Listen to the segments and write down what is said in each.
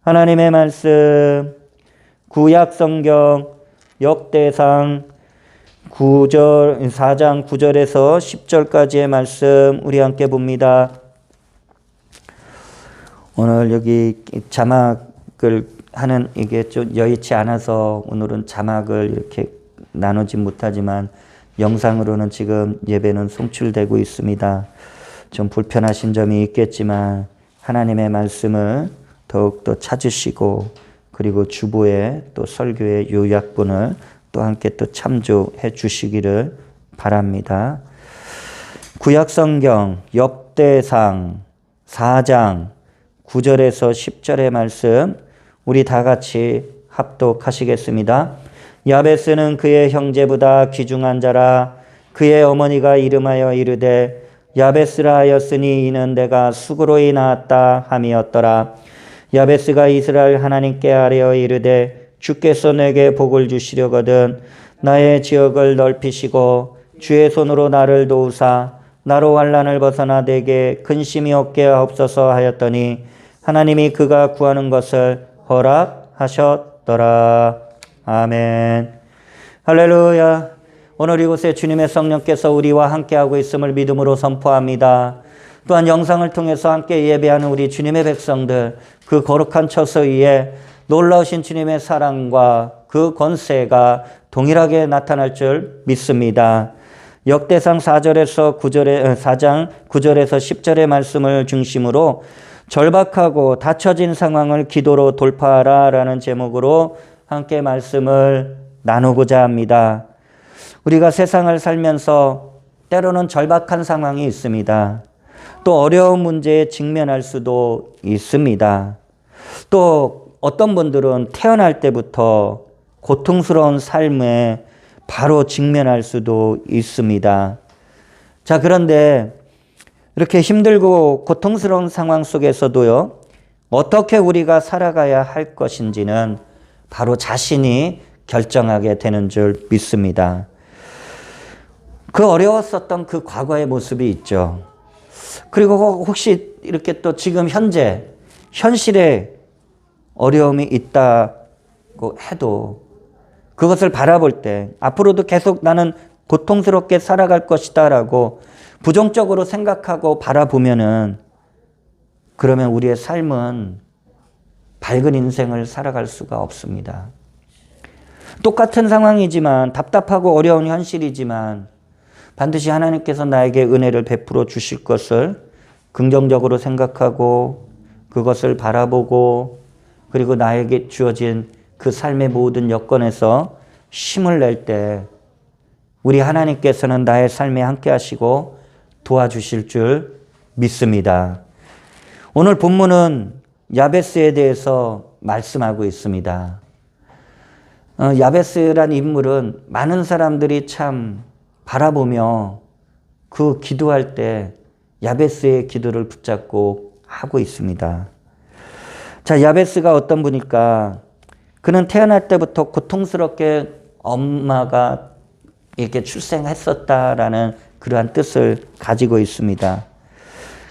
하나님의 말씀 구약 성경 역대상 4장 9절에서 10절까지의 말씀 우리 함께 봅니다. 오늘 여기 자막을 하는 이게 좀 여의치 않아서 오늘은 자막을 이렇게 나누지 못하지만 영상으로는 지금 예배는 송출되고 있습니다. 좀 불편하신 점이 있겠지만 하나님의 말씀을 더욱더 찾으시고 그리고 주보에 또 설교의 요약본을 또 함께 또 참조해 주시기를 바랍니다. 구약성경 역대상 4장 9절에서 10절의 말씀 우리 다 같이 합독하시겠습니다. 야베스는 그의 형제보다 귀중한 자라. 그의 어머니가 이름하여 이르되 야베스라 하였으니 이는 내가 수고로이 낳았다 함이었더라. 야베스가 이스라엘 하나님께 아뢰어 이르되 주께서 내게 복을 주시려거든 나의 지역을 넓히시고 주의 손으로 나를 도우사 나로 환난을 벗어나 내게 근심이 없게 하옵소서 하였더니 하나님이 그가 구하는 것을 허락하셨더라. 아멘. 할렐루야. 오늘 이곳에 주님의 성령께서 우리와 함께하고 있음을 믿음으로 선포합니다. 또한 영상을 통해서 함께 예배하는 우리 주님의 백성들 그 거룩한 처소 위에 놀라우신 주님의 사랑과 그 권세가 동일하게 나타날 줄 믿습니다. 역대상 4장 9절에서 10절의 말씀을 중심으로 절박하고 닫혀진 상황을 기도로 돌파하라 라는 제목으로 함께 말씀을 나누고자 합니다. 우리가 세상을 살면서 때로는 절박한 상황이 있습니다. 또 어려운 문제에 직면할 수도 있습니다. 또 어떤 분들은 태어날 때부터 고통스러운 삶에 바로 직면할 수도 있습니다. 자, 그런데 이렇게 힘들고 고통스러운 상황 속에서도요, 어떻게 우리가 살아가야 할 것인지는 바로 자신이 결정하게 되는 줄 믿습니다. 그 어려웠었던 그 과거의 모습이 있죠. 그리고 혹시 이렇게 또 지금 현실에 어려움이 있다고 해도 그것을 바라볼 때 앞으로도 계속 나는 고통스럽게 살아갈 것이다 라고 부정적으로 생각하고 바라보면은 그러면 우리의 삶은 밝은 인생을 살아갈 수가 없습니다. 똑같은 상황이지만 답답하고 어려운 현실이지만 반드시 하나님께서 나에게 은혜를 베풀어 주실 것을 긍정적으로 생각하고 그것을 바라보고 그리고 나에게 주어진 그 삶의 모든 여건에서 힘을 낼 때 우리 하나님께서는 나의 삶에 함께 하시고 도와주실 줄 믿습니다. 오늘 본문은 야베스에 대해서 말씀하고 있습니다. 야베스란 인물은 많은 사람들이 참 바라보며 그 기도할 때 야베스의 기도를 붙잡고 하고 있습니다. 자, 야베스가 어떤 분일까? 그는 태어날 때부터 고통스럽게 엄마가 이렇게 출생했었다라는 그러한 뜻을 가지고 있습니다.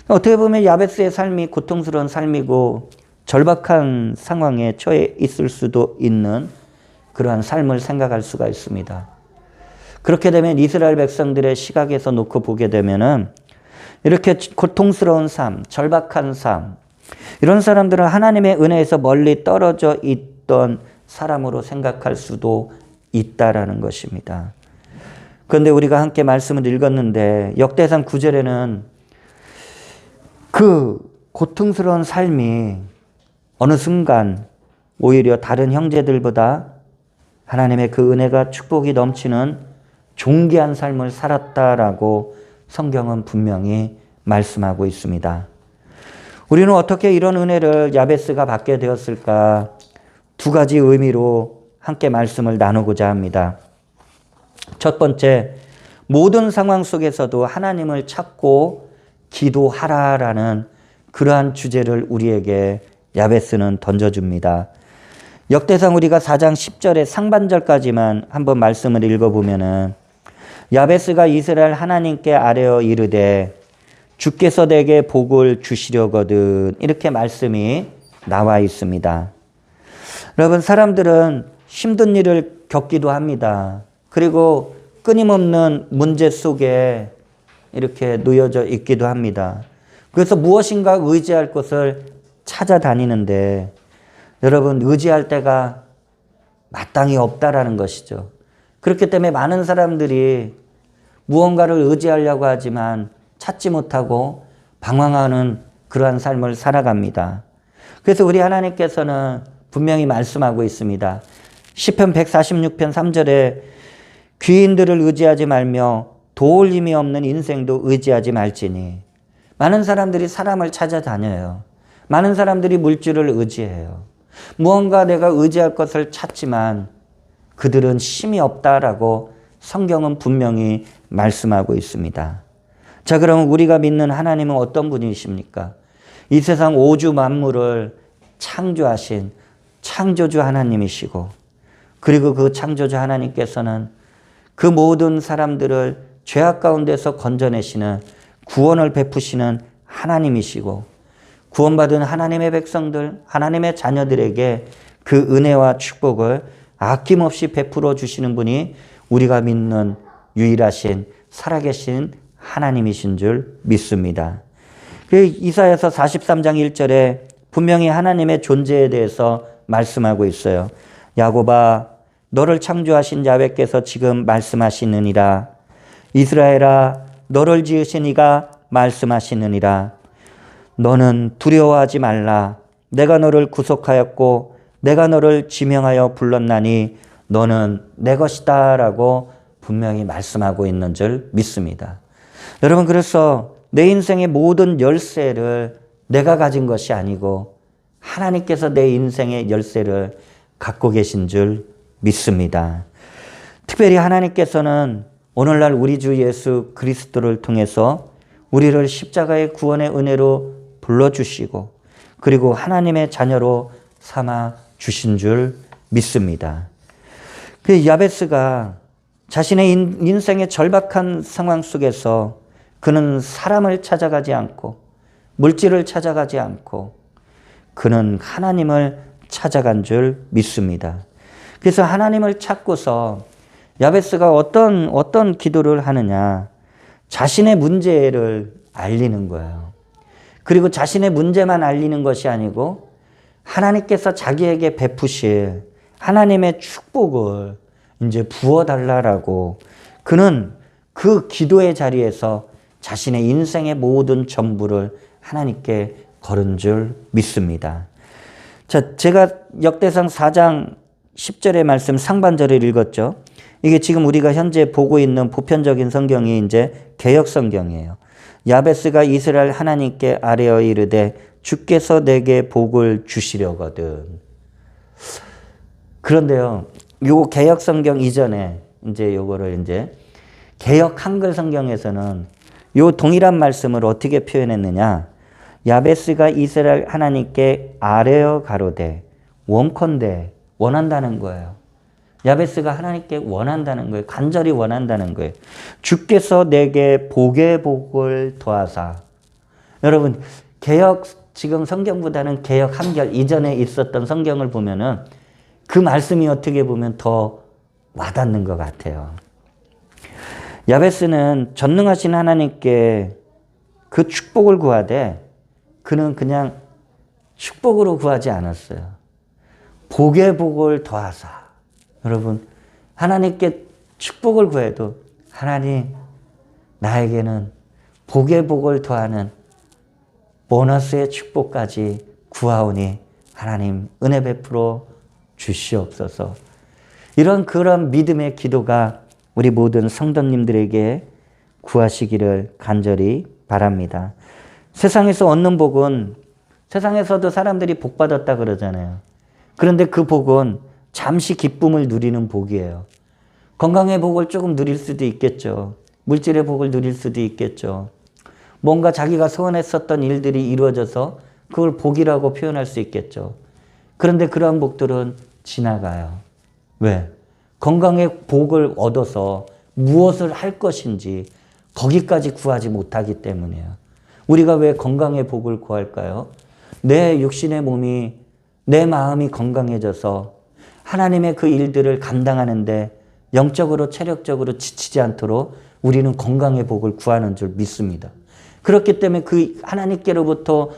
어떻게 보면 야베스의 삶이 고통스러운 삶이고 절박한 상황에 처해 있을 수도 있는 그러한 삶을 생각할 수가 있습니다. 그렇게 되면 이스라엘 백성들의 시각에서 놓고 보게 되면은 이렇게 고통스러운 삶, 절박한 삶, 이런 사람들은 하나님의 은혜에서 멀리 떨어져 있던 사람으로 생각할 수도 있다라는 것입니다. 그런데 우리가 함께 말씀을 읽었는데 역대상 9절에는 그 고통스러운 삶이 어느 순간 오히려 다른 형제들보다 하나님의 그 은혜가 축복이 넘치는 존귀한 삶을 살았다라고 성경은 분명히 말씀하고 있습니다. 우리는 어떻게 이런 은혜를 야베스가 받게 되었을까? 두 가지 의미로 함께 말씀을 나누고자 합니다. 첫 번째, 모든 상황 속에서도 하나님을 찾고 기도하라라는 그러한 주제를 우리에게 야베스는 던져줍니다. 역대상 우리가 4장 10절의 상반절까지만 한번 말씀을 읽어보면은 야베스가 이스라엘 하나님께 아뢰어 이르되 주께서 내게 복을 주시려거든 이렇게 말씀이 나와 있습니다. 여러분, 사람들은 힘든 일을 겪기도 합니다. 그리고 끊임없는 문제 속에 이렇게 놓여져 있기도 합니다. 그래서 무엇인가 의지할 것을 찾아다니는데 여러분, 의지할 데가 마땅히 없다라는 것이죠. 그렇기 때문에 많은 사람들이 무언가를 의지하려고 하지만 찾지 못하고 방황하는 그러한 삶을 살아갑니다. 그래서 우리 하나님께서는 분명히 말씀하고 있습니다. 시편 146편 3절에 귀인들을 의지하지 말며 도울 힘이 없는 인생도 의지하지 말지니. 많은 사람들이 사람을 찾아다녀요. 많은 사람들이 물질을 의지해요. 무언가 내가 의지할 것을 찾지만 그들은 힘이 없다라고 성경은 분명히 말씀하고 있습니다. 자, 그럼 우리가 믿는 하나님은 어떤 분이십니까? 이 세상 오주 만물을 창조하신 창조주 하나님이시고, 그리고 그 창조주 하나님께서는 그 모든 사람들을 죄악 가운데서 건져내시는 구원을 베푸시는 하나님이시고, 구원받은 하나님의 백성들, 하나님의 자녀들에게 그 은혜와 축복을 아낌없이 베풀어 주시는 분이 우리가 믿는 유일하신 살아계신 하나님이신 줄 믿습니다. 이사야서 43장 1절에 분명히 하나님의 존재에 대해서 말씀하고 있어요. 야곱아, 너를 창조하신 야훼께서 지금 말씀하시느니라. 이스라엘아, 너를 지으신 이가 말씀하시느니라. 너는 두려워하지 말라. 내가 너를 구속하였고 내가 너를 지명하여 불렀나니 너는 내 것이다 라고 분명히 말씀하고 있는 줄 믿습니다. 여러분, 그래서 내 인생의 모든 열쇠를 내가 가진 것이 아니고 하나님께서 내 인생의 열쇠를 갖고 계신 줄 믿습니다. 특별히 하나님께서는 오늘날 우리 주 예수 그리스도를 통해서 우리를 십자가의 구원의 은혜로 불러주시고 그리고 하나님의 자녀로 삼아 주신 줄 믿습니다. 그 야베스가 자신의 인생의 절박한 상황 속에서 그는 사람을 찾아가지 않고 물질을 찾아가지 않고 그는 하나님을 찾아간 줄 믿습니다. 그래서 하나님을 찾고서 야베스가 어떤 기도를 하느냐, 자신의 문제를 알리는 거예요. 그리고 자신의 문제만 알리는 것이 아니고 하나님께서 자기에게 베푸실 하나님의 축복을 이제 부어달라라고 그는 그 기도의 자리에서 자신의 인생의 모든 전부를 하나님께 걸은 줄 믿습니다. 자, 제가 역대상 4장 10절의 말씀 상반절을 읽었죠. 이게 지금 우리가 현재 보고 있는 보편적인 성경이 이제 개역 성경이에요. 야베스가 이스라엘 하나님께 아뢰어 이르되 주께서 내게 복을 주시려거든. 그런데요, 요 개역 성경 이전에 이제 요거를 이제 개역 한글 성경에서는 요 동일한 말씀을 어떻게 표현했느냐? 야베스가 이스라엘 하나님께 아뢰어 가로되 원컨대, 원한다는 거예요. 야베스가 하나님께 원한다는 거예요. 간절히 원한다는 거예요. 주께서 내게 복의 복을 더하사. 여러분, 개역 지금 성경보다는 개역 한결 이전에 있었던 성경을 보면은 그 말씀이 어떻게 보면 더 와닿는 것 같아요. 야베스는 전능하신 하나님께 그 축복을 구하되 그는 그냥 축복으로 구하지 않았어요. 복의 복을 더하사. 여러분, 하나님께 축복을 구해도 하나님, 나에게는 복의 복을 더하는 보너스의 축복까지 구하오니 하나님 은혜 베풀어 주시옵소서. 이런 그런 믿음의 기도가 우리 모든 성도님들에게 구하시기를 간절히 바랍니다. 세상에서 얻는 복은 세상에서도 사람들이 복 받았다 그러잖아요. 그런데 그 복은 잠시 기쁨을 누리는 복이에요. 건강의 복을 조금 누릴 수도 있겠죠. 물질의 복을 누릴 수도 있겠죠. 뭔가 자기가 소원했었던 일들이 이루어져서 그걸 복이라고 표현할 수 있겠죠. 그런데 그러한 복들은 지나가요. 왜? 건강의 복을 얻어서 무엇을 할 것인지 거기까지 구하지 못하기 때문이에요. 우리가 왜 건강의 복을 구할까요? 내 육신의 몸이, 내 마음이 건강해져서 하나님의 그 일들을 감당하는데 영적으로 체력적으로 지치지 않도록 우리는 건강의 복을 구하는 줄 믿습니다. 그렇기 때문에 그 하나님께로부터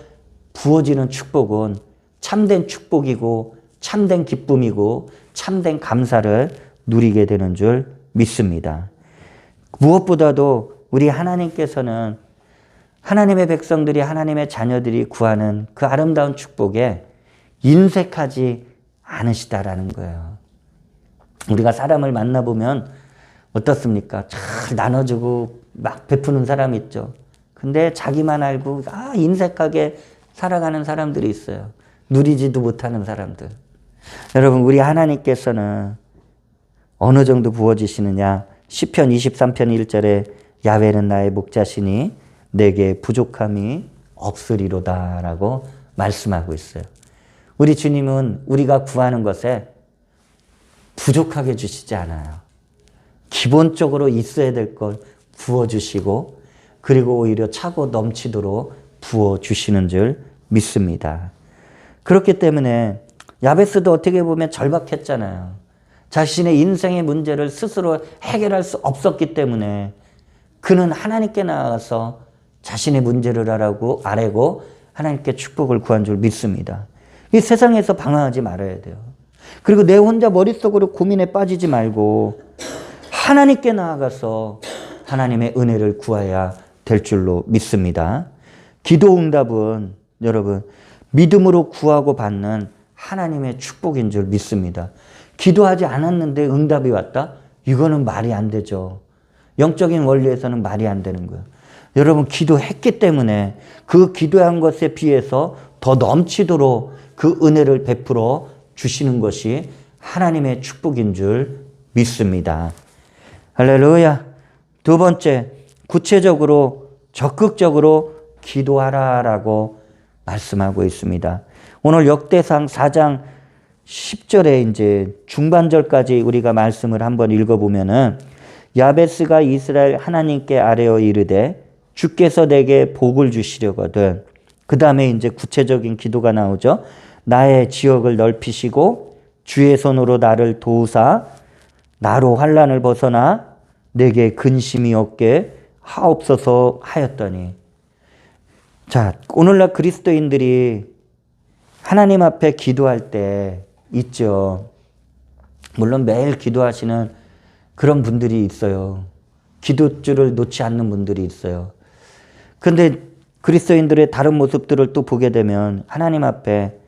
부어지는 축복은 참된 축복이고 참된 기쁨이고 참된 감사를 누리게 되는 줄 믿습니다. 무엇보다도 우리 하나님께서는 하나님의 백성들이, 하나님의 자녀들이 구하는 그 아름다운 축복에 인색하지 않으시다라는 거예요. 우리가 사람을 만나보면 어떻습니까? 잘 나눠주고 막 베푸는 사람 있죠. 근데 자기만 알고 인색하게 살아가는 사람들이 있어요. 누리지도 못하는 사람들. 여러분, 우리 하나님께서는 어느 정도 부어주시느냐? 시편 23편 1절에 야훼는 나의 목자시니 내게 부족함이 없으리로다 라고 말씀하고 있어요. 우리 주님은 우리가 구하는 것에 부족하게 주시지 않아요. 기본적으로 있어야 될 걸 부어주시고 그리고 오히려 차고 넘치도록 부어주시는 줄 믿습니다. 그렇기 때문에 야베스도 어떻게 보면 절박했잖아요. 자신의 인생의 문제를 스스로 해결할 수 없었기 때문에 그는 하나님께 나아가서 자신의 문제를 아뢰고 하나님께 축복을 구한 줄 믿습니다. 이 세상에서 방황하지 말아야 돼요. 그리고 내 혼자 머릿속으로 고민에 빠지지 말고 하나님께 나아가서 하나님의 은혜를 구해야 될 줄로 믿습니다. 기도 응답은 여러분 믿음으로 구하고 받는 하나님의 축복인 줄 믿습니다. 기도하지 않았는데 응답이 왔다? 이거는 말이 안 되죠. 영적인 원리에서는 말이 안 되는 거예요. 여러분 기도했기 때문에 그 기도한 것에 비해서 더 넘치도록 그 은혜를 베풀어 주시는 것이 하나님의 축복인 줄 믿습니다. 할렐루야. 두 번째, 구체적으로 적극적으로 기도하라라고 말씀하고 있습니다. 오늘 역대상 4장 10절에 이제 중반절까지 우리가 말씀을 한번 읽어보면은 야베스가 이스라엘 하나님께 아뢰어 이르되 주께서 내게 복을 주시려거든. 그 다음에 이제 구체적인 기도가 나오죠. 나의 지역을 넓히시고 주의 손으로 나를 도우사 나로 환난을 벗어나 내게 근심이 없게 하옵소서 하였더니. 자, 오늘날 그리스도인들이 하나님 앞에 기도할 때 있죠. 물론 매일 기도하시는 그런 분들이 있어요. 기도줄을 놓지 않는 분들이 있어요. 그런데 그리스도인들의 다른 모습들을 또 보게 되면 하나님 앞에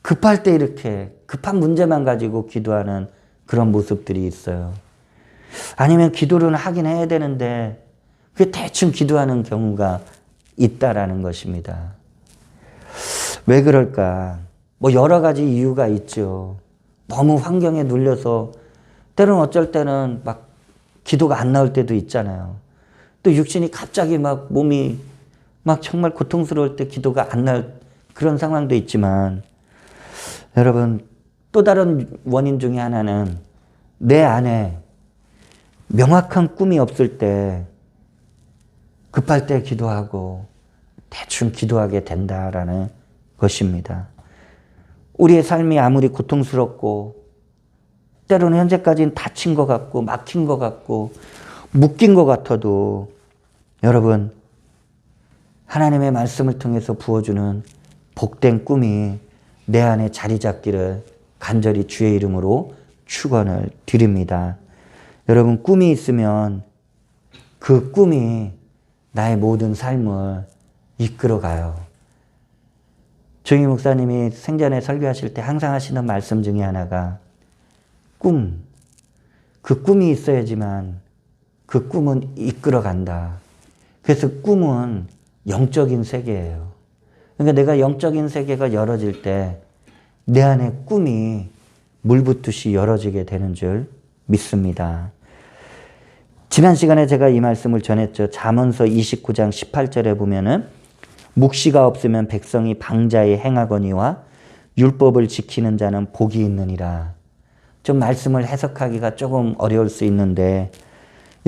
급할 때 이렇게 급한 문제만 가지고 기도하는 그런 모습들이 있어요. 아니면 기도를 하긴 해야 되는데 그게 대충 기도하는 경우가 있다라는 것입니다. 왜 그럴까? 뭐 여러 가지 이유가 있죠. 너무 환경에 눌려서 때로는 어쩔 때는 막 기도가 안 나올 때도 있잖아요. 또 육신이 갑자기 막 몸이 막 정말 고통스러울 때 기도가 안 나올 그런 상황도 있지만 여러분 또 다른 원인 중에 하나는 내 안에 명확한 꿈이 없을 때 급할 때 기도하고 대충 기도하게 된다라는 것입니다. 우리의 삶이 아무리 고통스럽고 때로는 현재까지는 다친 것 같고 막힌 것 같고 묶인 것 같아도 여러분 하나님의 말씀을 통해서 부어주는 복된 꿈이 내 안에 자리 잡기를 간절히 주의 이름으로 축원을 드립니다. 여러분 꿈이 있으면 그 꿈이 나의 모든 삶을 이끌어가요. 조영희 목사님이 생전에 설교하실 때 항상 하시는 말씀 중에 하나가 꿈, 그 꿈이 있어야지만 그 꿈은 이끌어간다. 그래서 꿈은 영적인 세계예요. 그러니까 내가 영적인 세계가 열어질 때 내 안에 꿈이 물붓듯이 열어지게 되는 줄 믿습니다. 지난 시간에 제가 이 말씀을 전했죠. 잠언서 29장 18절에 보면은 묵시가 없으면 백성이 방자에 행하거니와 율법을 지키는 자는 복이 있느니라. 좀 말씀을 해석하기가 조금 어려울 수 있는데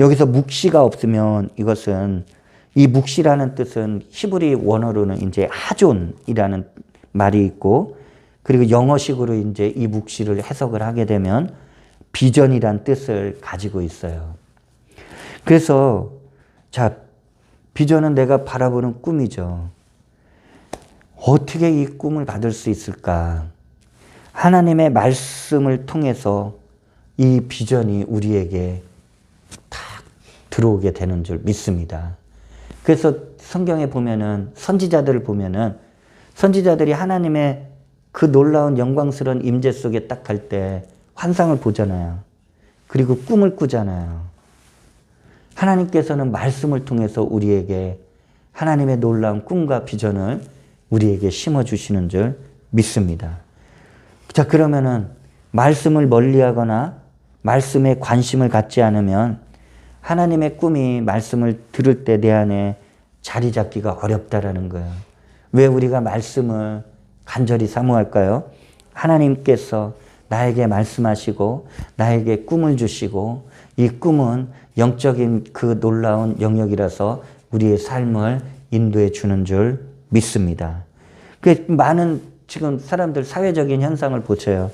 여기서 묵시가 없으면 이것은 이 묵시라는 뜻은 히브리 원어로는 이제 하존이라는 말이 있고, 그리고 영어식으로 이제 이 묵시를 해석을 하게 되면 비전이란 뜻을 가지고 있어요. 그래서 자, 비전은 내가 바라보는 꿈이죠. 어떻게 이 꿈을 받을 수 있을까? 하나님의 말씀을 통해서 이 비전이 우리에게 딱 들어오게 되는 줄 믿습니다. 그래서 성경에 보면은 선지자들을 보면은 선지자들이 하나님의 그 놀라운 영광스러운 임재 속에 딱 갈 때 환상을 보잖아요. 그리고 꿈을 꾸잖아요. 하나님께서는 말씀을 통해서 우리에게 하나님의 놀라운 꿈과 비전을 우리에게 심어주시는 줄 믿습니다. 자, 그러면은 말씀을 멀리하거나 말씀에 관심을 갖지 않으면 하나님의 꿈이 말씀을 들을 때 내 안에 자리 잡기가 어렵다라는 거예요. 왜 우리가 말씀을 간절히 사모할까요? 하나님께서 나에게 말씀하시고 나에게 꿈을 주시고 이 꿈은 영적인 그 놀라운 영역이라서 우리의 삶을 인도해 주는 줄 믿습니다. 그 많은 지금 사람들 사회적인 현상을 보세요.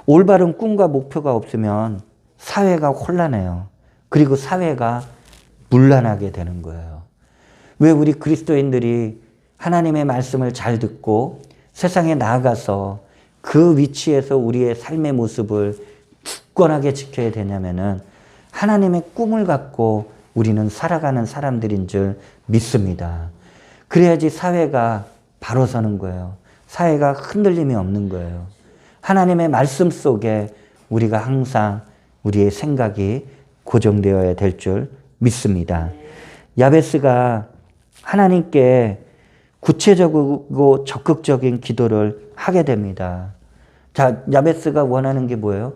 올바른 꿈과 목표가 없으면 사회가 혼란해요. 그리고 사회가 문란하게 되는 거예요. 왜 우리 그리스도인들이 하나님의 말씀을 잘 듣고 세상에 나아가서 그 위치에서 우리의 삶의 모습을 굳건하게 지켜야 되냐면은 하나님의 꿈을 갖고 우리는 살아가는 사람들인 줄 믿습니다. 그래야지 사회가 바로 서는 거예요. 사회가 흔들림이 없는 거예요. 하나님의 말씀 속에 우리가 항상 우리의 생각이 고정되어야 될 줄 믿습니다. 야베스가 하나님께 구체적이고 적극적인 기도를 하게 됩니다. 자, 야베스가 원하는 게 뭐예요?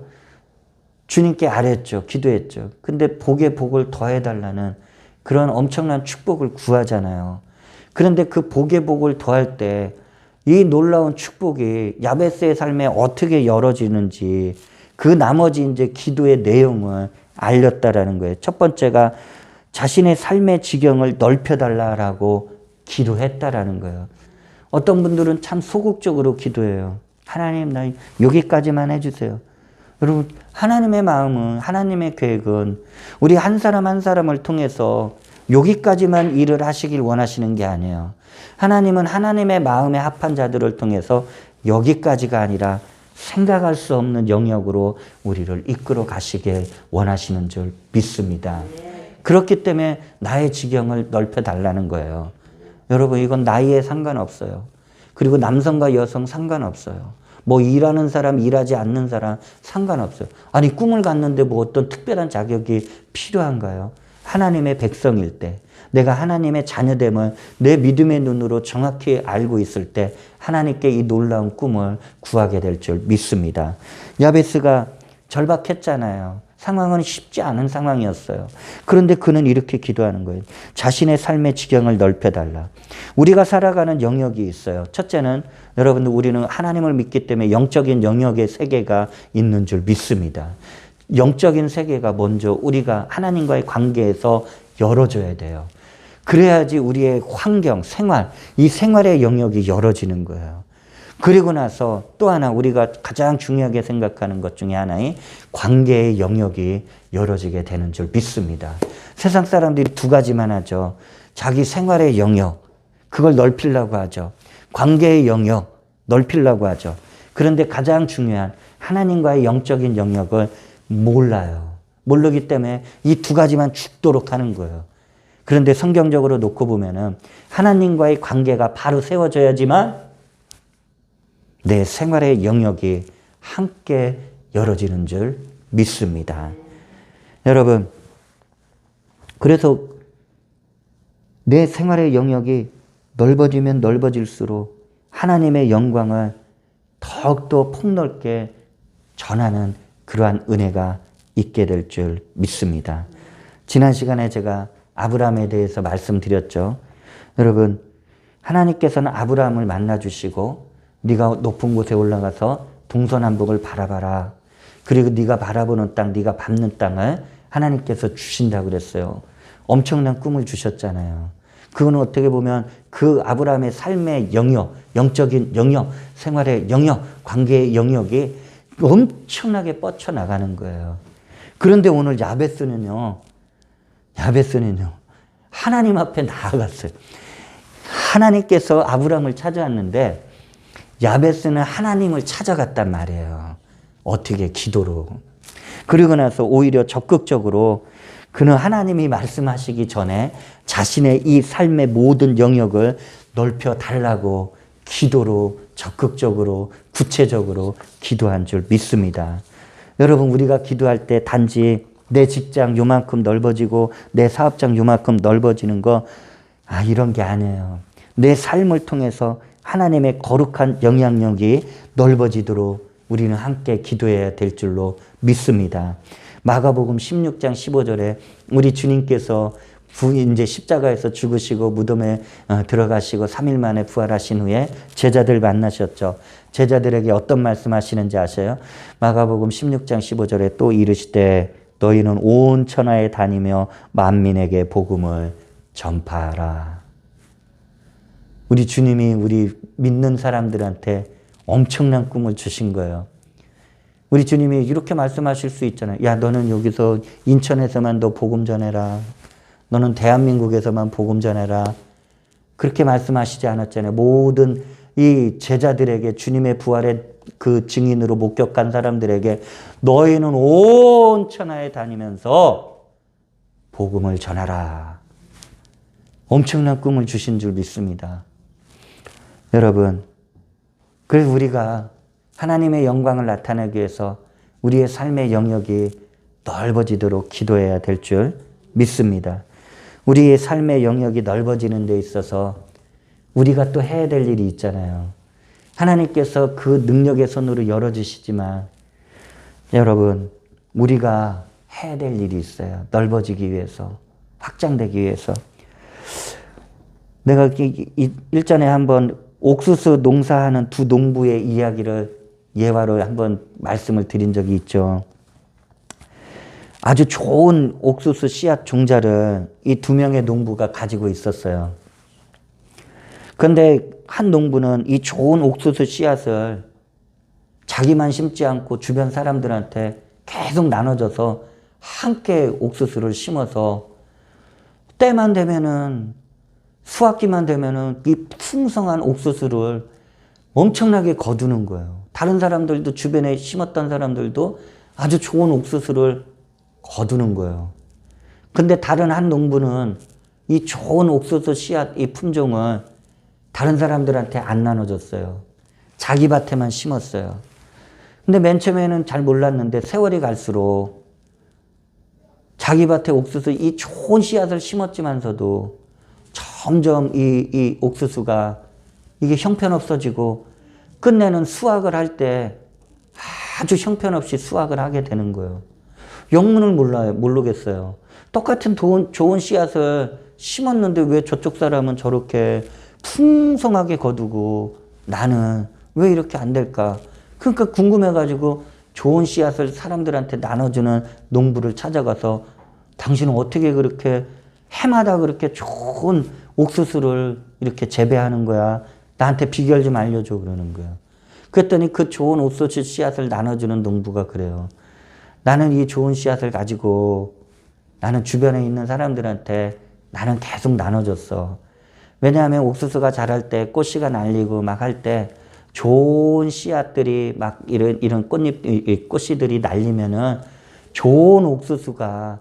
주님께 아뢰었죠. 기도했죠. 근데 복에 복을 더해달라는 그런 엄청난 축복을 구하잖아요. 그런데 그 복에 복을 더할 때 이 놀라운 축복이 야베스의 삶에 어떻게 열어지는지 그 나머지 이제 기도의 내용을 알렸다라는 거예요. 첫 번째가 자신의 삶의 지경을 넓혀달라고 기도했다라는 거예요. 어떤 분들은 참 소극적으로 기도해요. 하나님, 나 여기까지만 해주세요. 여러분, 하나님의 마음은, 하나님의 계획은 우리 한 사람 한 사람을 통해서 여기까지만 일을 하시길 원하시는 게 아니에요. 하나님은 하나님의 마음에 합한 자들을 통해서 여기까지가 아니라 생각할 수 없는 영역으로 우리를 이끌어 가시길 원하시는 줄 믿습니다. 그렇기 때문에 나의 지경을 넓혀달라는 거예요. 여러분, 이건 나이에 상관없어요. 그리고 남성과 여성 상관없어요. 뭐 일하는 사람, 일하지 않는 사람 상관없어요. 아니, 꿈을 갖는데 뭐 어떤 특별한 자격이 필요한가요? 하나님의 백성일 때, 내가 하나님의 자녀됨을 내 믿음의 눈으로 정확히 알고 있을 때 하나님께 이 놀라운 꿈을 구하게 될 줄 믿습니다. 야베스가 절박했잖아요. 상황은 쉽지 않은 상황이었어요. 그런데 그는 이렇게 기도하는 거예요. 자신의 삶의 지경을 넓혀달라. 우리가 살아가는 영역이 있어요. 첫째는 여러분들, 우리는 하나님을 믿기 때문에 영적인 영역의 세계가 있는 줄 믿습니다. 영적인 세계가 먼저 우리가 하나님과의 관계에서 열어줘야 돼요. 그래야지 우리의 환경, 생활, 이 생활의 영역이 열어지는 거예요. 그리고 나서 또 하나 우리가 가장 중요하게 생각하는 것 중에 하나인 관계의 영역이 열어지게 되는 줄 믿습니다. 세상 사람들이 두 가지만 하죠. 자기 생활의 영역, 그걸 넓히려고 하죠. 관계의 영역, 넓히려고 하죠. 그런데 가장 중요한 하나님과의 영적인 영역을 몰라요. 모르기 때문에 이 두 가지만 죽도록 하는 거예요. 그런데 성경적으로 놓고 보면은 하나님과의 관계가 바로 세워져야지만 내 생활의 영역이 함께 열어지는 줄 믿습니다. 여러분, 그래서 내 생활의 영역이 넓어지면 넓어질수록 하나님의 영광을 더욱더 폭넓게 전하는 그러한 은혜가 있게 될 줄 믿습니다. 지난 시간에 제가 아브라함에 대해서 말씀드렸죠. 여러분, 하나님께서는 아브라함을 만나주시고 네가 높은 곳에 올라가서 동서남북을 바라봐라. 그리고 네가 바라보는 땅, 네가 밟는 땅을 하나님께서 주신다고 그랬어요. 엄청난 꿈을 주셨잖아요. 그건 어떻게 보면 그 아브라함의 삶의 영역, 영적인 영역, 생활의 영역, 관계의 영역이 엄청나게 뻗쳐나가는 거예요. 그런데 오늘 야베스는요, 하나님 앞에 나아갔어요. 하나님께서 아브라함을 찾아왔는데 야베스는 하나님을 찾아갔단 말이에요. 어떻게? 기도로. 그리고 나서 오히려 적극적으로 그는 하나님이 말씀하시기 전에 자신의 이 삶의 모든 영역을 넓혀달라고 기도로 적극적으로 구체적으로 기도한 줄 믿습니다. 여러분, 우리가 기도할 때 단지 내 직장 요만큼 넓어지고 내 사업장 요만큼 넓어지는 거 이런 게 아니에요. 내 삶을 통해서 하나님의 거룩한 영향력이 넓어지도록 우리는 함께 기도해야 될 줄로 믿습니다. 마가복음 16장 15절에 우리 주님께서 이제 십자가에서 죽으시고 무덤에 들어가시고 3일 만에 부활하신 후에 제자들 만나셨죠. 제자들에게 어떤 말씀하시는지 아세요? 마가복음 16장 15절에 또 이르시되 너희는 온 천하에 다니며 만민에게 복음을 전파하라. 우리 주님이 우리 믿는 사람들한테 엄청난 꿈을 주신 거예요. 우리 주님이 이렇게 말씀하실 수 있잖아요. 야, 너는 여기서 인천에서만 너 복음 전해라. 너는 대한민국에서만 복음 전해라. 그렇게 말씀하시지 않았잖아요. 모든 이 제자들에게 주님의 부활의 그 증인으로 목격한 사람들에게 너희는 온 천하에 다니면서 복음을 전하라. 엄청난 꿈을 주신 줄 믿습니다. 여러분, 그래서 우리가 하나님의 영광을 나타내기 위해서 우리의 삶의 영역이 넓어지도록 기도해야 될 줄 믿습니다. 우리의 삶의 영역이 넓어지는 데 있어서 우리가 또 해야 될 일이 있잖아요. 하나님께서 그 능력의 손으로 열어주시지만 여러분, 우리가 해야 될 일이 있어요. 넓어지기 위해서, 확장되기 위해서. 내가 일전에 한번 옥수수 농사하는 두 농부의 이야기를 예화로 한번 말씀을 드린 적이 있죠. 아주 좋은 옥수수 씨앗 종자를 이 두 명의 농부가 가지고 있었어요. 그런데 한 농부는 이 좋은 옥수수 씨앗을 자기만 심지 않고 주변 사람들한테 계속 나눠줘서 함께 옥수수를 심어서 때만 되면은 수확기만 되면은 이 풍성한 옥수수를 엄청나게 거두는 거예요. 다른 사람들도 주변에 심었던 사람들도 아주 좋은 옥수수를 거두는 거예요. 근데 다른 한 농부는 이 좋은 옥수수 씨앗 이 품종을 다른 사람들한테 안 나눠줬어요. 자기 밭에만 심었어요. 근데 맨 처음에는 잘 몰랐는데 세월이 갈수록 자기 밭에 옥수수 이 좋은 씨앗을 심었지만서도 점점 이 옥수수가 이게 형편없어지고 끝내는 수확을 할 때 아주 형편없이 수확을 하게 되는 거예요. 영문을 모르겠어요. 똑같은 좋은 씨앗을 심었는데 왜 저쪽 사람은 저렇게 풍성하게 거두고 나는 왜 이렇게 안 될까? 그러니까 궁금해가지고 좋은 씨앗을 사람들한테 나눠주는 농부를 찾아가서 당신은 어떻게 그렇게 해마다 그렇게 좋은 옥수수를 이렇게 재배하는 거야? 나한테 비결 좀 알려줘 그러는 거예요. 그랬더니 그 좋은 옥수수 씨앗을 나눠주는 농부가 그래요. 나는 이 좋은 씨앗을 가지고 나는 주변에 있는 사람들한테 나는 계속 나눠줬어. 왜냐하면 옥수수가 자랄 때 꽃씨가 날리고 막 할 때 좋은 씨앗들이 막 이런 꽃씨들이 날리면은 좋은 옥수수가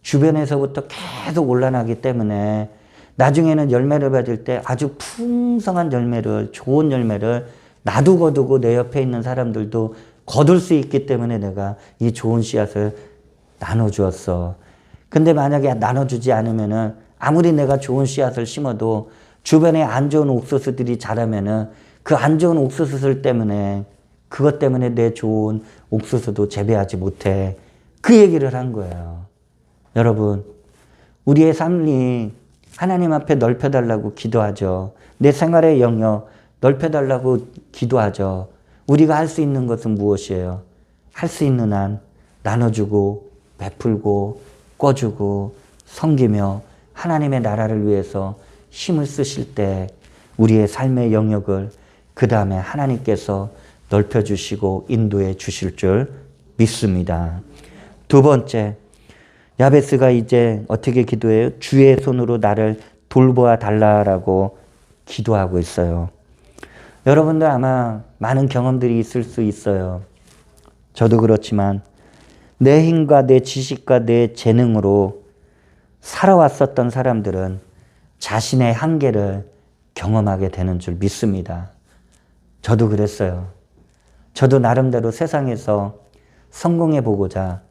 주변에서부터 계속 올라나기 때문에 나중에는 열매를 받을 때 아주 풍성한 열매를, 좋은 열매를 나도 거두고 내 옆에 있는 사람들도 거둘 수 있기 때문에 내가 이 좋은 씨앗을 나눠주었어. 근데 만약에 나눠주지 않으면은 아무리 내가 좋은 씨앗을 심어도 주변에 안 좋은 옥수수들이 자라면은 그 안 좋은 옥수수들 때문에 그것 때문에 내 좋은 옥수수도 재배하지 못해. 그 얘기를 한 거예요. 여러분, 우리의 삶이 하나님 앞에 넓혀달라고 기도하죠. 내 생활의 영역 넓혀달라고 기도하죠. 우리가 할 수 있는 것은 무엇이에요? 할 수 있는 한 나눠주고 베풀고 꿔주고 섬기며 하나님의 나라를 위해서 힘을 쓰실 때 우리의 삶의 영역을 그 다음에 하나님께서 넓혀주시고 인도해 주실 줄 믿습니다. 두 번째, 야베스가 이제 어떻게 기도해요? 주의 손으로 나를 돌보아 달라라고 기도하고 있어요. 여러분들 아마 많은 경험들이 있을 수 있어요. 저도 그렇지만 내 힘과 내 지식과 내 재능으로 살아왔었던 사람들은 자신의 한계를 경험하게 되는 줄 믿습니다. 저도 그랬어요. 저도 나름대로 세상에서 성공해 보고자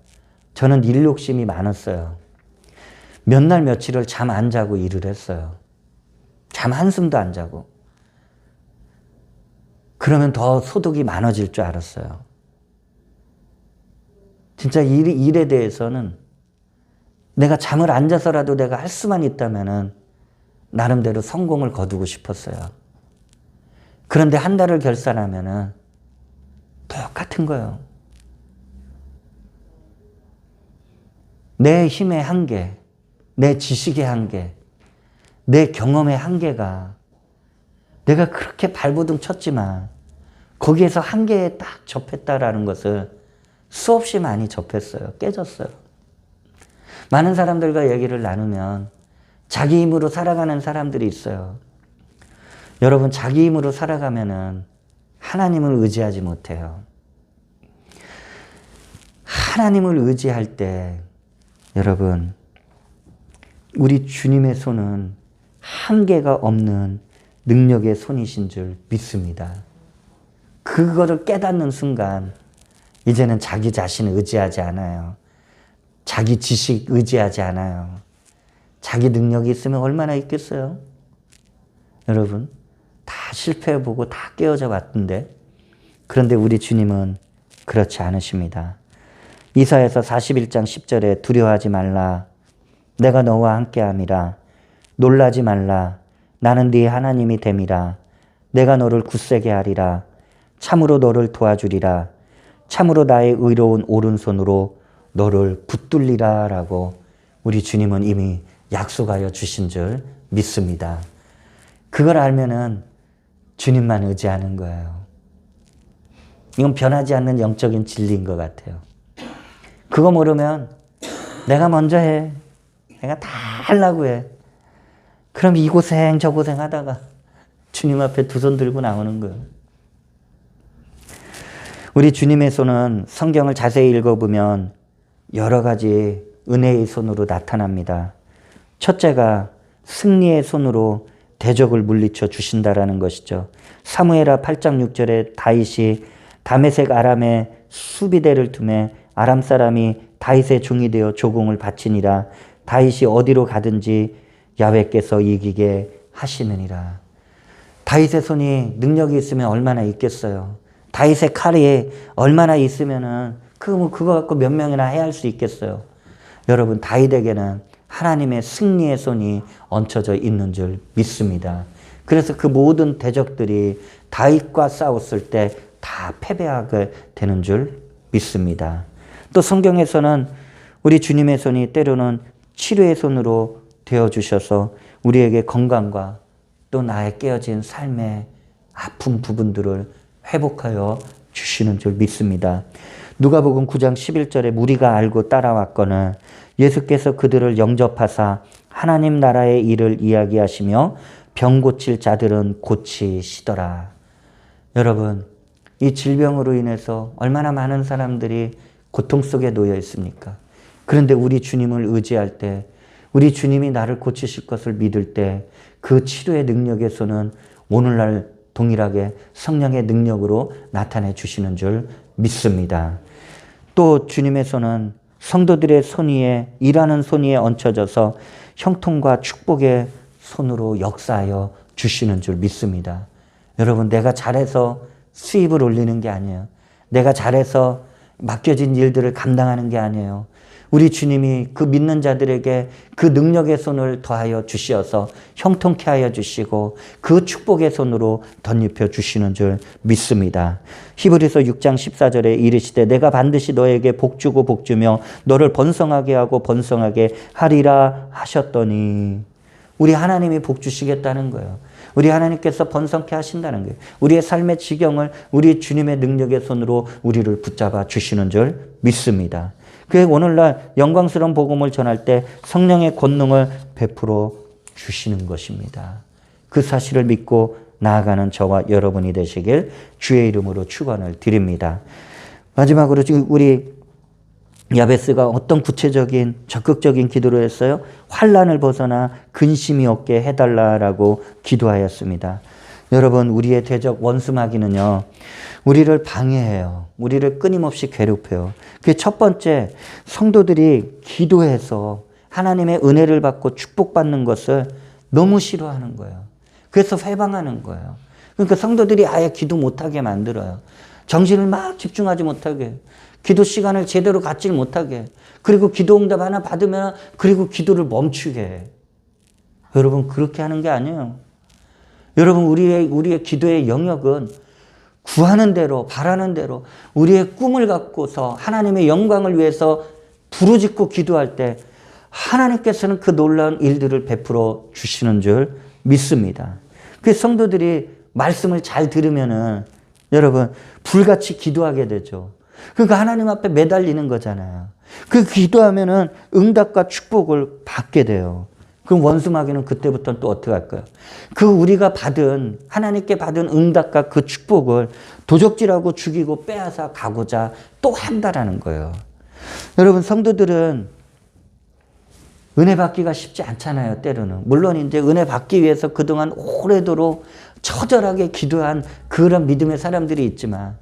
저는 일 욕심이 많았어요. 몇 날 며칠을 잠 안 자고 일을 했어요. 잠 한숨도 안 자고. 그러면 더 소득이 많아질 줄 알았어요. 진짜 일에 대해서는 내가 잠을 안 자서라도 내가 할 수만 있다면은 나름대로 성공을 거두고 싶었어요. 그런데 한 달을 결산하면은 똑같은 거예요. 내 힘의 한계, 내 지식의 한계, 내 경험의 한계가 내가 그렇게 발버둥 쳤지만 거기에서 한계에 딱 접했다라는 것을 수없이 많이 접했어요. 깨졌어요. 많은 사람들과 얘기를 나누면 자기 힘으로 살아가는 사람들이 있어요. 여러분, 자기 힘으로 살아가면은 하나님을 의지하지 못해요. 하나님을 의지할 때 여러분, 우리 주님의 손은 한계가 없는 능력의 손이신 줄 믿습니다. 그거를 깨닫는 순간 이제는 자기 자신을 의지하지 않아요. 자기 지식 의지하지 않아요. 자기 능력이 있으면 얼마나 있겠어요? 여러분, 다 실패해보고 다 깨어져 왔던데, 그런데 우리 주님은 그렇지 않으십니다. 이사야서 41장 10절에 두려워하지 말라. 내가 너와 함께함이라. 놀라지 말라. 나는 네 하나님이 됨이라. 내가 너를 굳세게 하리라. 참으로 너를 도와주리라. 참으로 나의 의로운 오른손으로 너를 붙들리라 라고 우리 주님은 이미 약속하여 주신 줄 믿습니다. 그걸 알면은 주님만 의지하는 거예요. 이건 변하지 않는 영적인 진리인 것 같아요. 그거 모르면 내가 먼저 해. 내가 다 하려고 해. 그럼 이 고생 저 고생 하다가 주님 앞에 두 손 들고 나오는 거예요. 우리 주님의 손은 성경을 자세히 읽어보면 여러 가지 은혜의 손으로 나타납니다. 첫째가 승리의 손으로 대적을 물리쳐 주신다라는 것이죠. 사무엘하 8장 6절에 다윗이 다메섹 아람에 수비대를 두매 아람 사람이 다윗의 종이 되어 조공을 바치니라. 다윗이 어디로 가든지 야훼께서 이기게 하시느니라. 다윗의 손이 능력이 있으면 얼마나 있겠어요. 다윗의 칼이 얼마나 있으면은 그거 갖고 몇 명이나 해할 수 있겠어요. 여러분, 다윗에게는 하나님의 승리의 손이 얹혀져 있는 줄 믿습니다. 그래서 그 모든 대적들이 다윗과 싸웠을 때 다 패배하게 되는 줄 믿습니다. 또 성경에서는 우리 주님의 손이 때로는 치료의 손으로 되어주셔서 우리에게 건강과 또 나의 깨어진 삶의 아픈 부분들을 회복하여 주시는 줄 믿습니다. 누가복음 9장 11절에 무리가 알고 따라왔거늘 예수께서 그들을 영접하사 하나님 나라의 일을 이야기하시며 병 고칠 자들은 고치시더라. 여러분, 이 질병으로 인해서 얼마나 많은 사람들이 고통 속에 놓여 있습니까? 그런데 우리 주님을 의지할 때, 우리 주님이 나를 고치실 것을 믿을 때 그 치료의 능력의 손은 오늘날 동일하게 성령의 능력으로 나타내 주시는 줄 믿습니다. 또 주님의 손은 성도들의 손 위에, 일하는 손 위에 얹혀져서 형통과 축복의 손으로 역사하여 주시는 줄 믿습니다. 여러분, 내가 잘해서 수입을 올리는 게 아니에요. 내가 잘해서 맡겨진 일들을 감당하는 게 아니에요. 우리 주님이 그 믿는 자들에게 그 능력의 손을 더하여 주시어서 형통케 하여 주시고 그 축복의 손으로 덧입혀 주시는 줄 믿습니다. 히브리서 6장 14절에 이르시되 내가 반드시 너에게 복주고 복주며 너를 번성하게 하고 번성하게 하리라 하셨더니 우리 하나님이 복 주시겠다는 거예요. 우리 하나님께서 번성케 하신다는 거예요. 우리의 삶의 지경을 우리 주님의 능력의 손으로 우리를 붙잡아 주시는 줄 믿습니다. 그래서 오늘날 영광스러운 복음을 전할 때 성령의 권능을 베풀어 주시는 것입니다. 그 사실을 믿고 나아가는 저와 여러분이 되시길 주의 이름으로 축원을 드립니다. 마지막으로 지금 우리 야베스가 어떤 구체적인 적극적인 기도를 했어요? 환난을 벗어나 근심이 없게 해달라라고 기도하였습니다. 여러분, 우리의 대적 원수 마귀는요, 우리를 방해해요. 우리를 끊임없이 괴롭혀요. 그게 첫 번째, 성도들이 기도해서 하나님의 은혜를 받고 축복받는 것을 너무 싫어하는 거예요. 그래서 회방하는 거예요. 그러니까 성도들이 아예 기도 못하게 만들어요. 정신을 막 집중하지 못하게, 기도 시간을 제대로 갖지 못하게, 그리고 기도 응답 하나 받으면 그리고 기도를 멈추게 해. 여러분, 그렇게 하는 게 아니에요. 여러분, 우리의 기도의 영역은 구하는 대로, 바라는 대로 우리의 꿈을 갖고서 하나님의 영광을 위해서 부르짖고 기도할 때 하나님께서는 그 놀라운 일들을 베풀어 주시는 줄 믿습니다. 그 성도들이 말씀을 잘 들으면은 여러분, 불같이 기도하게 되죠. 그러니까 하나님 앞에 매달리는 거잖아요. 그 기도하면은 응답과 축복을 받게 돼요. 그럼 원수 마귀는 그때부터는 또 어떻게 할까요? 그 우리가 받은, 하나님께 받은 응답과 그 축복을 도적질하고 죽이고 빼앗아 가고자 또 한다라는 거예요. 여러분, 성도들은 은혜 받기가 쉽지 않잖아요, 때로는. 물론 이제 은혜 받기 위해서 그동안 오래도록 처절하게 기도한 그런 믿음의 사람들이 있지만,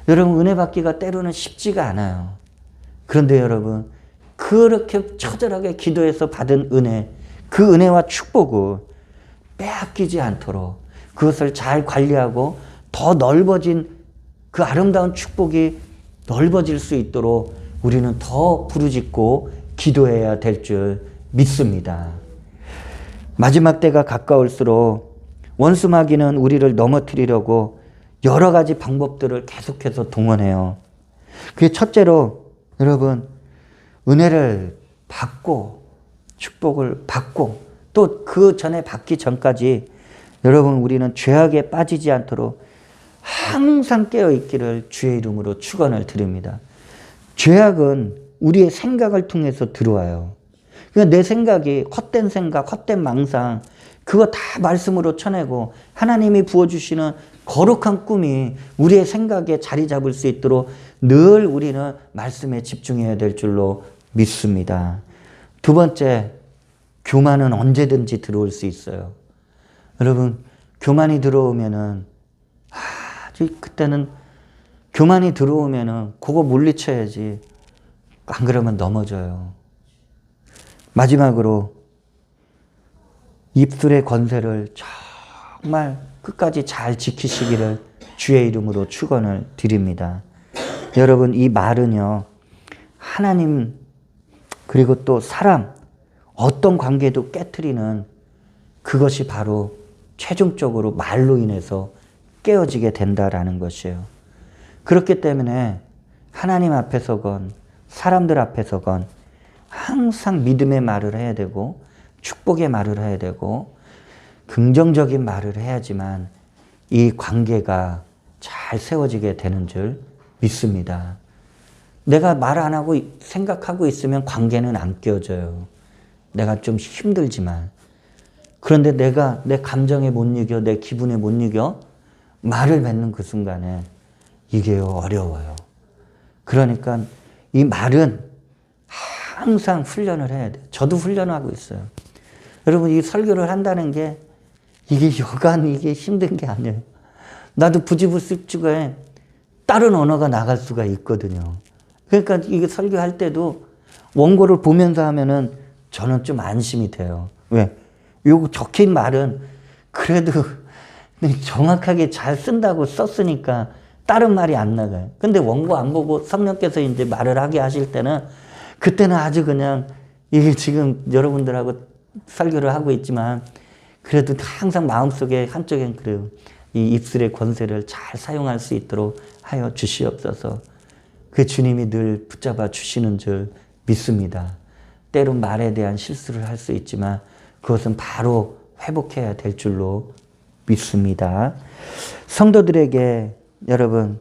여러분, 은혜 받기가 때로는 쉽지가 않아요. 그런데 여러분, 그렇게 처절하게 기도해서 받은 은혜, 그 은혜와 축복을 빼앗기지 않도록 그것을 잘 관리하고 더 넓어진 그 아름다운 축복이 넓어질 수 있도록 우리는 더 부르짖고 기도해야 될 줄 믿습니다. 마지막 때가 가까울수록 원수 마귀는 우리를 넘어뜨리려고 여러 가지 방법들을 계속해서 동원해요. 그게 첫째로 여러분, 은혜를 받고 축복을 받고 또 그 전에 받기 전까지 여러분, 우리는 죄악에 빠지지 않도록 항상 깨어있기를 주의 이름으로 축원을 드립니다. 죄악은 우리의 생각을 통해서 들어와요. 그러니까 내 생각이 헛된 생각, 헛된 망상, 그거 다 말씀으로 쳐내고 하나님이 부어주시는 거룩한 꿈이 우리의 생각에 자리 잡을 수 있도록 늘 우리는 말씀에 집중해야 될 줄로 믿습니다. 두 번째, 교만은 언제든지 들어올 수 있어요. 여러분, 교만이 들어오면은 그때는 교만이 들어오면은 그거 물리쳐야지. 안 그러면 넘어져요. 마지막으로 입술의 권세를 정말 끝까지 잘 지키시기를 주의 이름으로 축원을 드립니다. 여러분, 이 말은요, 하나님 그리고 또 사람, 어떤 관계도 깨트리는 그것이 바로 최종적으로 말로 인해서 깨어지게 된다라는 것이에요. 그렇기 때문에 하나님 앞에서건 사람들 앞에서건 항상 믿음의 말을 해야 되고 축복의 말을 해야 되고 긍정적인 말을 해야지만 이 관계가 잘 세워지게 되는 줄 믿습니다. 내가 말 안 하고 생각하고 있으면 관계는 안 깨어져요. 내가 좀 힘들지만. 그런데 내가 내 감정에 못 이겨, 내 기분에 못 이겨 말을 맺는 그 순간에 이게 어려워요. 그러니까 이 말은 항상 훈련을 해야 돼요. 저도 훈련하고 있어요. 여러분, 이 설교를 한다는 게 이게 여간 이게 힘든 게 아니에요. 나도 부지불식중에 다른 언어가 나갈 수가 있거든요. 그러니까 이게 설교할 때도 원고를 보면서 하면은 저는 좀 안심이 돼요. 왜? 요거 적힌 말은 그래도 정확하게 잘 쓴다고 썼으니까 다른 말이 안 나가요. 근데 원고 안 보고 성령께서 이제 말을 하게 하실 때는 그때는 아주 그냥 이게 지금 여러분들하고 설교를 하고 있지만 그래도 항상 마음속에 한쪽엔 그래요. 이 입술의 권세를 잘 사용할 수 있도록 하여 주시옵소서. 그 주님이 늘 붙잡아 주시는 줄 믿습니다. 때론 말에 대한 실수를 할 수 있지만 그것은 바로 회복해야 될 줄로 믿습니다. 성도들에게 여러분,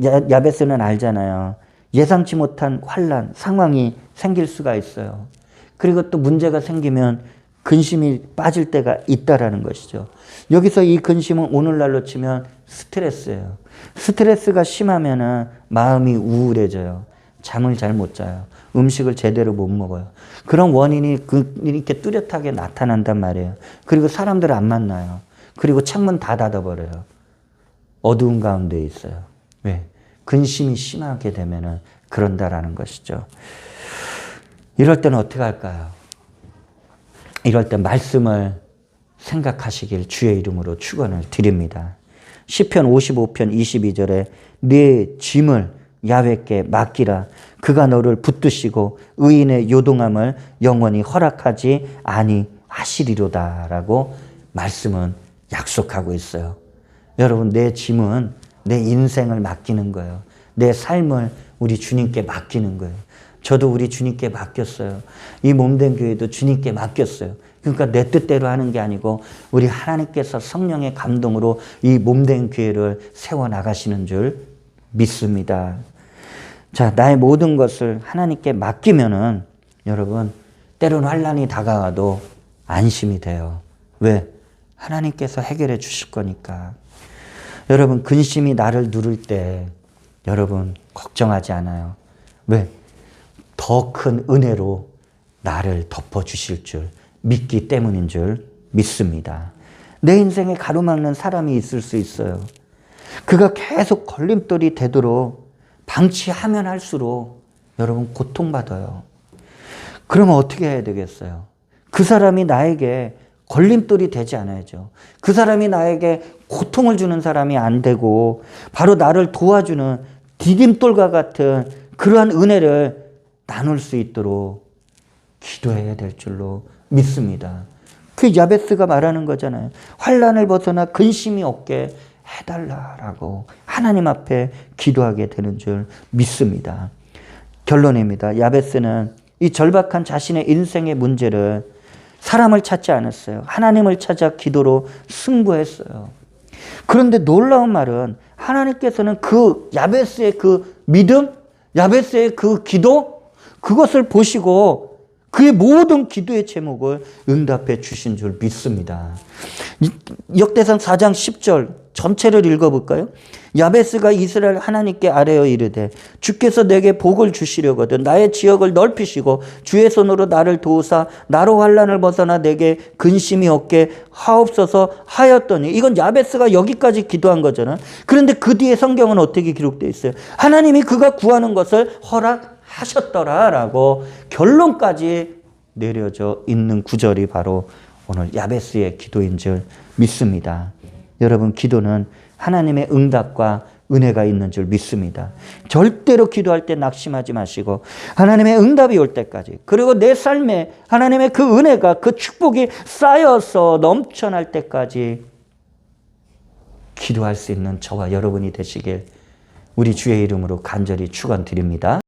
야베스는 알잖아요. 예상치 못한 환난, 상황이 생길 수가 있어요. 그리고 또 문제가 생기면 근심이 빠질 때가 있다라는 것이죠. 여기서 이 근심은 오늘날로 치면 스트레스예요. 스트레스가 심하면은 마음이 우울해져요. 잠을 잘 못 자요. 음식을 제대로 못 먹어요. 그런 원인이 이렇게 뚜렷하게 나타난단 말이에요. 그리고 사람들을 안 만나요. 그리고 창문 다 닫아버려요. 어두운 가운데 있어요. 왜? 근심이 심하게 되면은 그런다라는 것이죠. 이럴 때는 어떻게 할까요? 이럴 때 말씀을 생각하시길 주의 이름으로 축원을 드립니다. 시편 55편 22절에 네 짐을 야훼께 맡기라. 그가 너를 붙드시고 의인의 요동함을 영원히 허락하지 아니하시리로다 라고 말씀은 약속하고 있어요. 여러분, 내 짐은 내 인생을 맡기는 거예요. 내 삶을 우리 주님께 맡기는 거예요. 저도 우리 주님께 맡겼어요. 이 몸된 교회도 주님께 맡겼어요. 그러니까 내 뜻대로 하는 게 아니고 우리 하나님께서 성령의 감동으로 이 몸된 교회를 세워나가시는 줄 믿습니다. 자, 나의 모든 것을 하나님께 맡기면은 여러분, 때로는 환난이 다가와도 안심이 돼요. 왜? 하나님께서 해결해 주실 거니까. 여러분, 근심이 나를 누를 때 여러분 걱정하지 않아요. 왜? 더 큰 은혜로 나를 덮어주실 줄 믿기 때문인 줄 믿습니다. 내 인생에 가로막는 사람이 있을 수 있어요. 그가 계속 걸림돌이 되도록 방치하면 할수록 여러분 고통받아요. 그러면 어떻게 해야 되겠어요? 그 사람이 나에게 걸림돌이 되지 않아야죠. 그 사람이 나에게 고통을 주는 사람이 안 되고 바로 나를 도와주는 디딤돌과 같은 그러한 은혜를 나눌 수 있도록 기도해야 될 줄로 믿습니다. 그 야베스가 말하는 거잖아요. 환난을 벗어나 근심이 없게 해달라라고 하나님 앞에 기도하게 되는 줄 믿습니다. 결론입니다. 야베스는 이 절박한 자신의 인생의 문제를 사람을 찾지 않았어요. 하나님을 찾아 기도로 승부했어요. 그런데 놀라운 말은 하나님께서는 그 야베스의 그 믿음, 야베스의 그 기도, 그것을 보시고 그의 모든 기도의 제목을 응답해 주신 줄 믿습니다. 역대상 4장 10절 전체를 읽어볼까요? 야베스가 이스라엘 하나님께 아뢰어 이르되 주께서 내게 복을 주시려거든 나의 지역을 넓히시고 주의 손으로 나를 도우사 나로 환난을 벗어나 내게 근심이 없게 하옵소서 하였더니, 이건 야베스가 여기까지 기도한 거잖아요. 그런데 그 뒤에 성경은 어떻게 기록되어 있어요? 하나님이 그가 구하는 것을 허락하셨더라라고 결론까지 내려져 있는 구절이 바로 오늘 야베스의 기도인 줄 믿습니다. 여러분, 기도는 하나님의 응답과 은혜가 있는 줄 믿습니다. 절대로 기도할 때 낙심하지 마시고 하나님의 응답이 올 때까지, 그리고 내 삶에 하나님의 그 은혜가, 그 축복이 쌓여서 넘쳐날 때까지 기도할 수 있는 저와 여러분이 되시길 우리 주의 이름으로 간절히 축원드립니다.